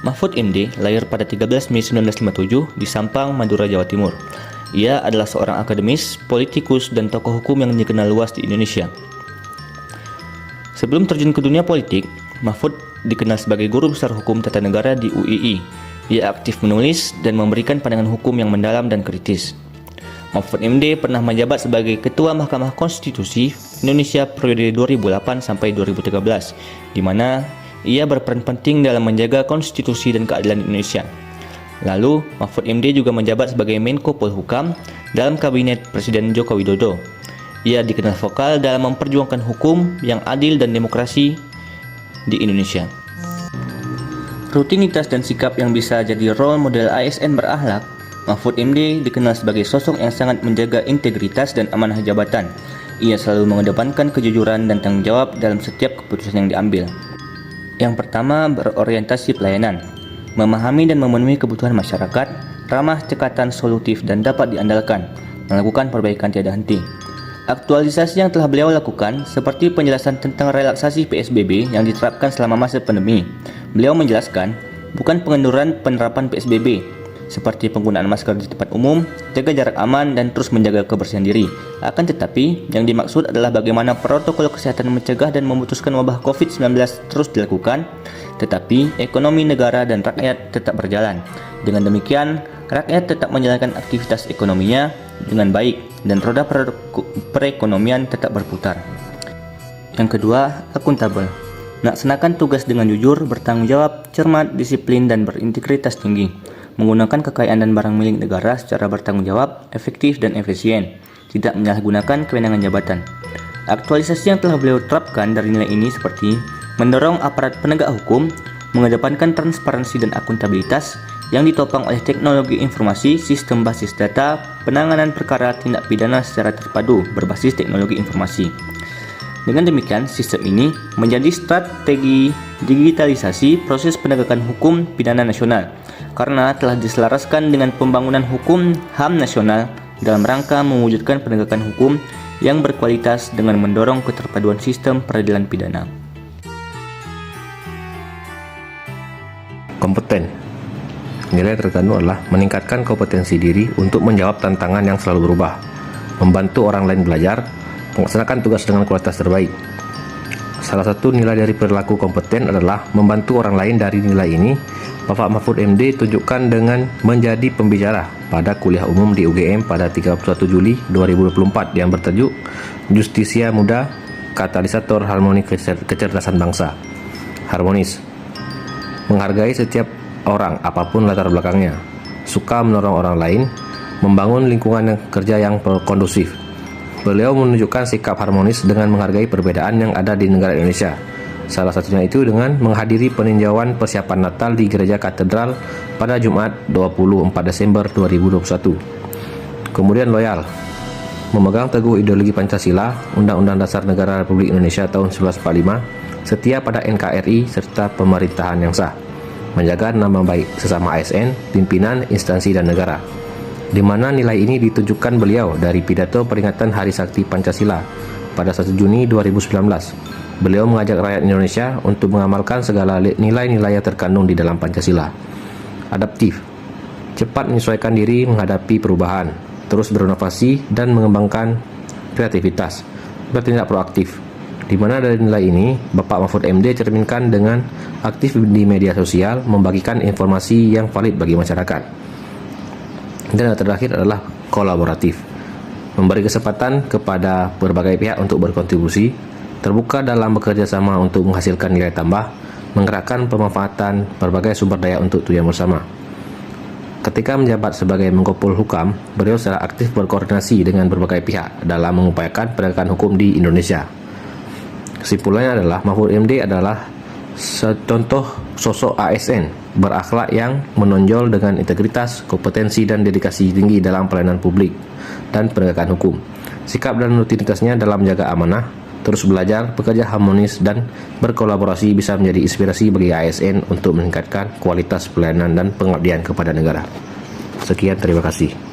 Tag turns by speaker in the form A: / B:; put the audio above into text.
A: Mahfud MD lahir pada 13 Mei 1957 di Sampang, Madura, Jawa Timur. Ia adalah seorang akademis, politikus, dan tokoh hukum yang dikenal luas di Indonesia. Sebelum terjun ke dunia politik, Mahfud dikenal sebagai guru besar hukum tata negara di UII. Ia aktif menulis dan memberikan pandangan hukum yang mendalam dan kritis. Mahfud MD pernah menjabat sebagai Ketua Mahkamah Konstitusi Indonesia periode 2008 sampai 2013, di mana ia berperan penting dalam menjaga konstitusi dan keadilan Indonesia. Lalu, Mahfud MD juga menjabat sebagai Menko Polhukam dalam Kabinet Presiden Joko Widodo. Ia dikenal vokal dalam memperjuangkan hukum yang adil dan demokrasi di Indonesia. Rutinitas dan sikap yang bisa jadi role model ASN berakhlak, Mahfud MD dikenal sebagai sosok yang sangat menjaga integritas dan amanah jabatan. Ia selalu mengedepankan kejujuran dan tanggung jawab dalam setiap keputusan yang diambil. Yang pertama, berorientasi pelayanan, memahami dan memenuhi kebutuhan masyarakat, ramah, cekatan, solutif, dan dapat diandalkan, melakukan perbaikan tiada henti. Aktualisasi yang telah beliau lakukan seperti penjelasan tentang relaksasi PSBB yang diterapkan selama masa pandemi. Beliau menjelaskan, bukan pengenduran penerapan PSBB, seperti penggunaan masker di tempat umum, jaga jarak aman, dan terus menjaga kebersihan diri. Akan tetapi, yang dimaksud adalah bagaimana protokol kesehatan mencegah dan memutuskan wabah COVID-19 terus dilakukan, tetapi ekonomi negara dan rakyat tetap berjalan. Dengan demikian, rakyat tetap menjalankan aktivitas ekonominya dengan baik, dan roda perekonomian tetap berputar. Yang kedua, akuntabel. Melaksanakan tugas dengan jujur, bertanggung jawab, cermat, disiplin, dan berintegritas tinggi. Menggunakan kekayaan dan barang milik negara secara bertanggung jawab, efektif, dan efisien, tidak menyalahgunakan kewenangan jabatan. Aktualisasi yang telah beliau terapkan dari nilai ini seperti mendorong aparat penegak hukum, mengedepankan transparansi dan akuntabilitas yang ditopang oleh teknologi informasi, sistem basis data, penanganan perkara tindak pidana secara terpadu berbasis teknologi informasi. Dengan demikian, sistem ini menjadi strategi digitalisasi proses penegakan hukum pidana nasional, karena telah diselaraskan dengan pembangunan hukum HAM nasional dalam rangka mewujudkan penegakan hukum yang berkualitas dengan mendorong keterpaduan sistem peradilan pidana.
B: Kompeten. Nilai terkandung adalah meningkatkan kompetensi diri untuk menjawab tantangan yang selalu berubah, membantu orang lain belajar, melaksanakan tugas dengan kualitas terbaik. Salah satu nilai dari perilaku kompeten adalah membantu orang lain. Dari nilai ini, Bapak Mahfud MD tunjukkan dengan menjadi pembicara pada kuliah umum di UGM pada 31 Juli 2024 yang bertajuk Justisia Muda, Katalisator Harmoni Kecerdasan Bangsa. Harmonis. Menghargai setiap orang apapun latar belakangnya, suka menolong orang lain, membangun lingkungan kerja yang kondusif. Beliau menunjukkan sikap harmonis dengan menghargai perbedaan yang ada di negara Indonesia. Salah satunya itu dengan menghadiri peninjauan persiapan Natal di Gereja Katedral pada Jumat 24 Desember 2021. Kemudian loyal, memegang teguh ideologi Pancasila, Undang-Undang Dasar Negara Republik Indonesia tahun 1945, setia pada NKRI serta pemerintahan yang sah, menjaga nama baik sesama ASN, pimpinan, instansi, dan negara. Di mana nilai ini ditunjukkan beliau dari pidato peringatan Hari Sakti Pancasila pada 1 Juni 2019. Beliau mengajak rakyat Indonesia untuk mengamalkan segala nilai-nilai yang terkandung di dalam Pancasila. Adaptif, cepat menyesuaikan diri menghadapi perubahan, terus berinovasi dan mengembangkan kreativitas, bertindak proaktif. Di mana dari nilai ini, Bapak Mahfud MD cerminkan dengan aktif di media sosial, membagikan informasi yang valid bagi masyarakat. Dan yang terakhir adalah kolaboratif, memberi kesempatan kepada berbagai pihak untuk berkontribusi, terbuka dalam bekerja sama untuk menghasilkan nilai tambah, menggerakkan pemanfaatan berbagai sumber daya untuk tujuan bersama. Ketika menjabat sebagai Menko Polhukam, beliau secara aktif berkoordinasi dengan berbagai pihak dalam mengupayakan penegakan hukum di Indonesia. Kesimpulannya adalah Mahfud MD adalah contoh sosok ASN berakhlak yang menonjol dengan integritas, kompetensi, dan dedikasi tinggi dalam pelayanan publik dan penegakan hukum. Sikap dan rutinitasnya dalam menjaga amanah, terus belajar, bekerja harmonis, dan berkolaborasi bisa menjadi inspirasi bagi ASN untuk meningkatkan kualitas pelayanan dan pengabdian kepada negara. Sekian, terima kasih.